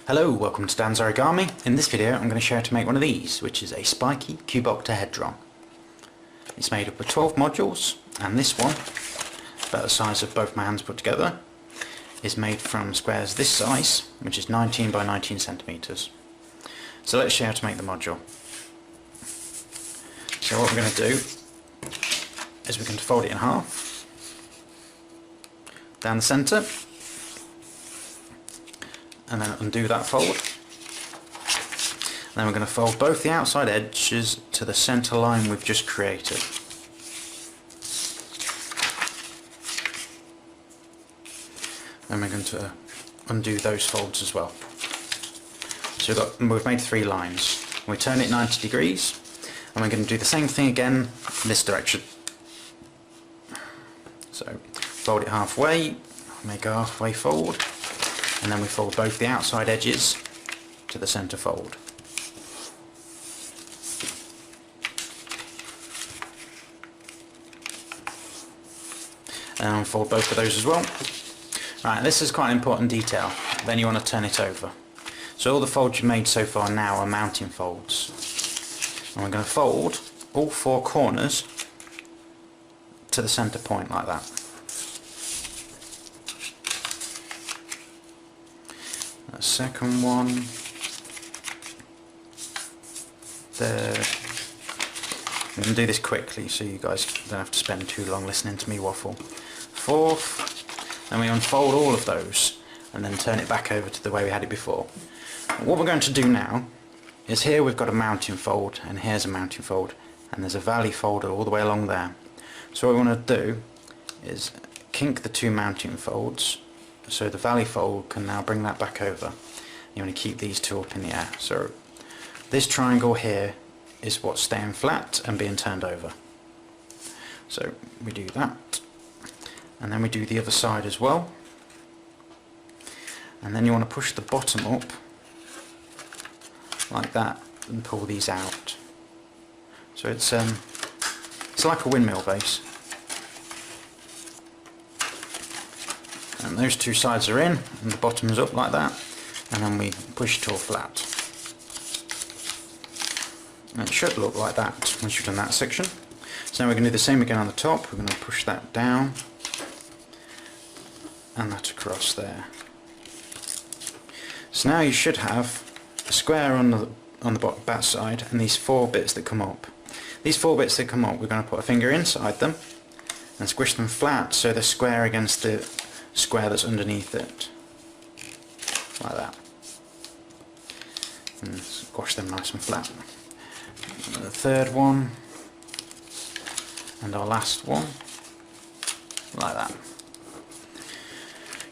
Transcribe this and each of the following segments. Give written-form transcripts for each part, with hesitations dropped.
Hello, welcome to Dan's Origami. In this video I'm going to show you how to make one of these, which is a spiky cuboctahedron. It's made up of 12 modules, and this one, about the size of both my hands put together, is made from squares this size, which is 19 by 19 centimeters. So let's show you how to make the module. So what we're going to do is we're going to fold it in half, down the centre, and then undo that fold. And then we're going to fold both the outside edges to the centre line we've just created. Then we're going to undo those folds as well. So we've made 3 lines. We turn it 90 degrees, and we're going to do the same thing again in this direction. So fold it halfway, make a halfway fold, and then we fold both the outside edges to the centre fold. And fold both of those as well. Right, this is quite an important detail. Then you want to turn it over. So all the folds you've made so far now are mounting folds. And we're going to fold all 4 corners to the centre point like that. The second one, third. I'm going to do this quickly so you guys don't have to spend too long listening to me waffle. Fourth, then we unfold all of those and then turn it back over to the way we had it before. What we're going to do now is here we've got a mounting fold, and here's a mounting fold, and there's a valley fold all the way along there. So what we want to do is kink the 2 mounting folds, so the valley fold can now bring that back over. You want to keep these 2 up in the air. So this triangle here is what's staying flat and being turned over. So we do that, and then we do the other side as well. And then you want to push the bottom up like that and pull these out. So it's like a windmill base. And those 2 sides are in, and the bottom's up like that, and then we push it all flat. And it should look like that once you've done that section. So now we're going to do the same again on the top. We're going to push that down, and that across there. So now you should have a square on the back side, and these 4 bits that come up. These 4 bits that come up, we're going to put a finger inside them and squish them flat so they're square against the square that's underneath it, like that, and squash them nice and flat. And the third one, and our last one, like that.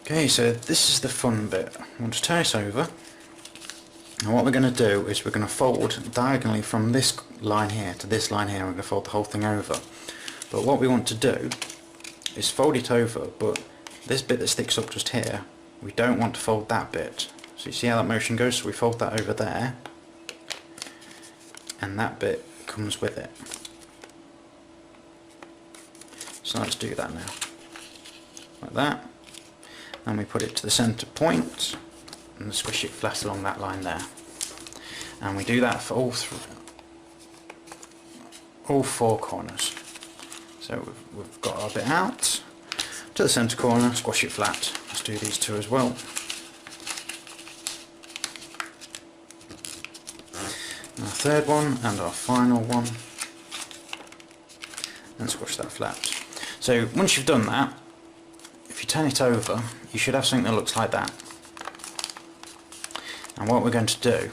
Okay, so this is the fun bit. I want to turn it over, and what we're going to do is we're going to fold diagonally from this line here to this line here. We're going to fold the whole thing over, but what we want to do is fold it over, but this bit that sticks up just here, we don't want to fold that bit. So you see how that motion goes? So we fold that over there, and that bit comes with it. So let's do that now. Like that. And we put it to the centre point and squish it flat along that line there. And we do that for all 4 corners. So we've got our bit out to the centre corner, squash it flat. Let's do these 2 as well. And our third one and our final one, and squash that flat. So once you've done that, if you turn it over, you should have something that looks like that. And what we're going to do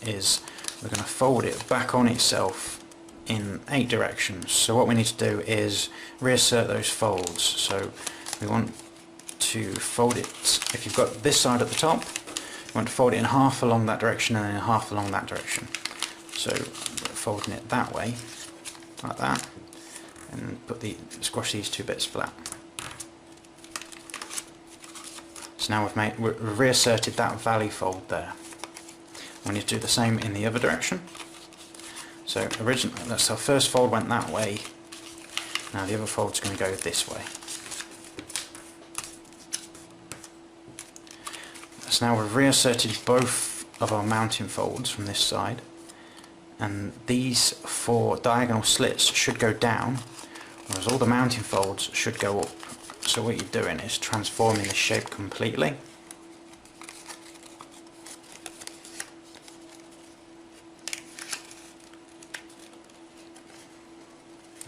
is we're going to fold it back on itself in 8 directions. So what we need to do is reassert those folds. So we want to fold it, if you've got this side at the top, you want to fold it in half along that direction and then in half along that direction. So we're folding it that way, like that, and squash these 2 bits flat. So now we've reasserted that valley fold there. We need to do the same in the other direction. So originally, that's our first fold went that way. Now the other fold's going to go this way. So now we've reasserted both of our mounting folds from this side, and these 4 diagonal slits should go down, whereas all the mounting folds should go up. So what you're doing is transforming the shape completely.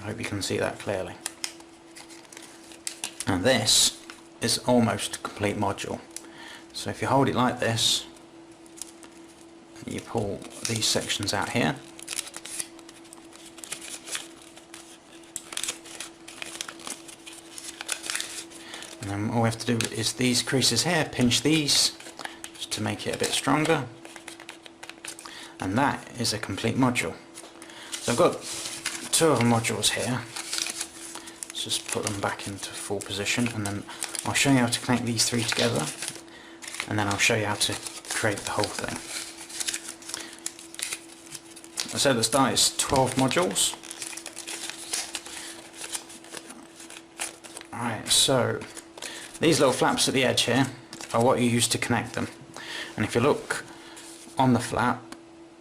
I hope you can see that clearly. And this is almost a complete module. So if you hold it like this, you pull these sections out here, and then all we have to do is these creases here, pinch these just to make it a bit stronger, and that is a complete module. So I've got 2 of the modules here. Let's just put them back into full position, and then I'll show you how to connect these 3 together, and then I'll show you how to create the whole thing. I said at the start it's 12 modules. Alright, so these little flaps at the edge here are what you use to connect them. And if you look on the flap,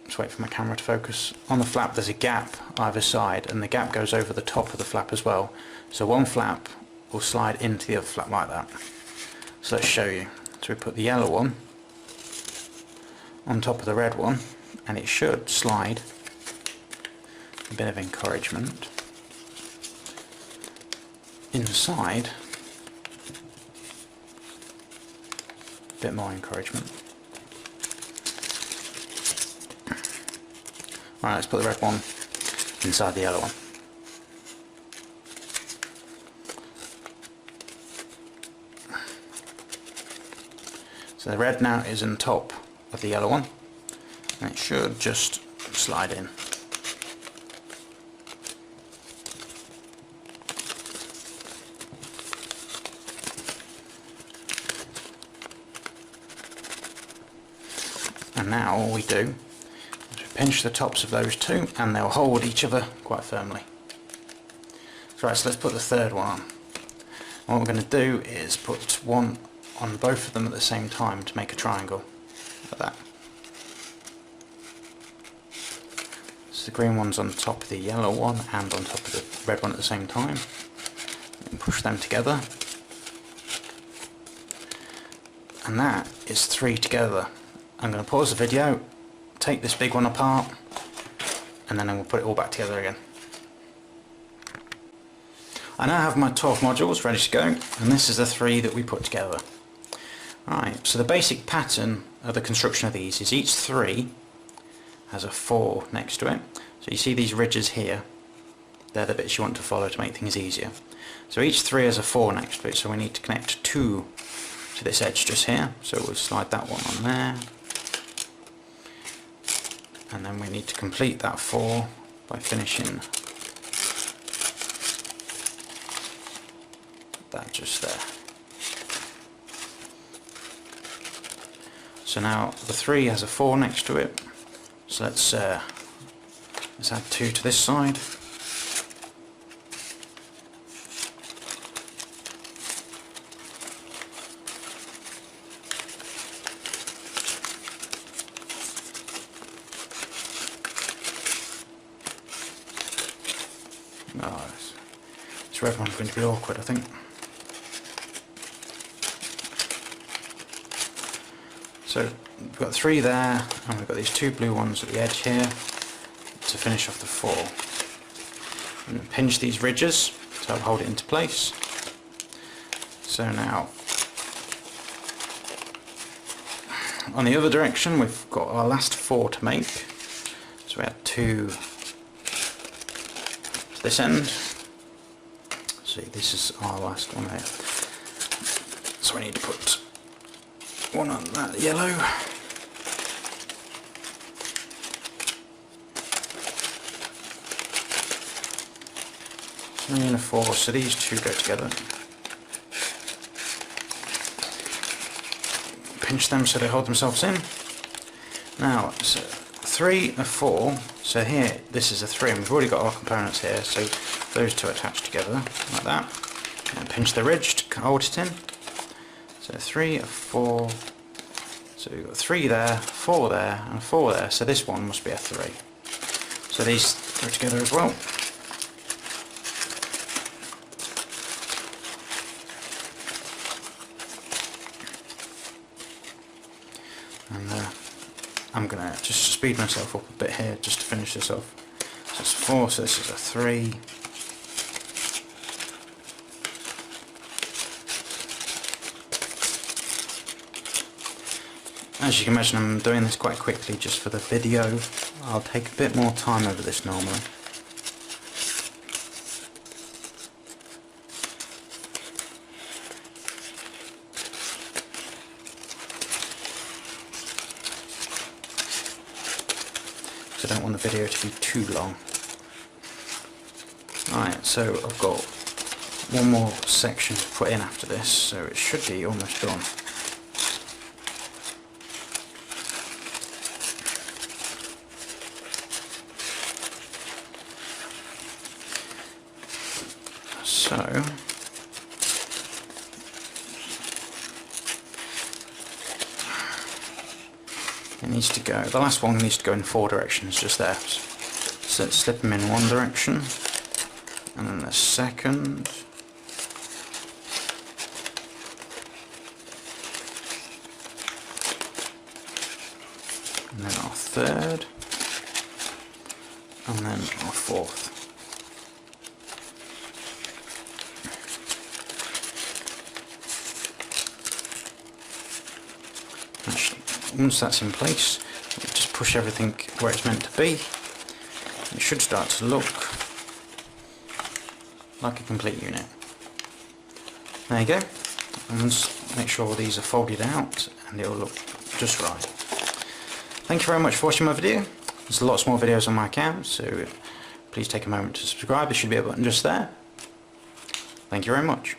just wait for my camera to focus, on the flap there's a gap either side, and the gap goes over the top of the flap as well. So one flap will slide into the other flap like that. So let's show you. So we put the yellow one on top of the red one, and it should slide. A bit of encouragement inside, a bit more encouragement. Alright, let's put the red one inside the yellow one. So the red now is on top of the yellow one, and it should just slide in. And now all we do is we pinch the tops of those 2, and they'll hold each other quite firmly. Right, so let's put the 3rd one on. And what we're going to do is put one on both of them at the same time to make a triangle, like that. So the green one's on top of the yellow one and on top of the red one at the same time. And push them together. And that is 3 together. I'm going to pause the video, take this big one apart, and then we'll put it all back together again. I now have my 12 modules ready to go, and this is the 3 that we put together. Right, so the basic pattern of the construction of these is each 3 has a 4 next to it. So you see these ridges here, they're the bits you want to follow to make things easier. So each 3 has a 4 next to it, so we need to connect 2 to this edge just here. So we'll slide that one on there. And then we need to complete that 4 by finishing that just there. So now the 3 has a 4 next to it. So let's add 2 to this side. Oh, this red one's going to be awkward, I think. So we've got 3 there, and we've got these 2 blue ones at the edge here to finish off the 4. And pinch these ridges to help hold it into place. So now, on the other direction, we've got our last 4 to make. So we add 2 to this end. See, this is our last one there. So we need to put 1 on that yellow. Three and a 4, so these 2 go together. Pinch them so they hold themselves in. Now, so 3 of 4, so here this is a 3, and we've already got our components here, so those 2 attach together like that. And pinch the ridge to hold it in. So 3 of 4 So we've got 3 there, 4 there, and 4 there, so this one must be a 3. So these go together as well. And I'm going to just speed myself up a bit here just to finish this off. So it's 4, so this is a 3. As you can imagine, I'm doing this quite quickly just for the video. I'll take a bit more time over this normally. I don't want the video to be too long. Alright, so I've got one more section to put in after this, so it should be almost done. So it needs to go, the last one needs to go in 4 directions, just there. So let's slip them in one direction, and then the second, and then our third, and then our fourth. Actually, once that's in place, we just push everything where it's meant to be. It should start to look like a complete unit. There you go. And just make sure these are folded out and it will look just right. Thank you very much for watching my video. There's lots more videos on my account, so please take a moment to subscribe. There should be a button just there. Thank you very much.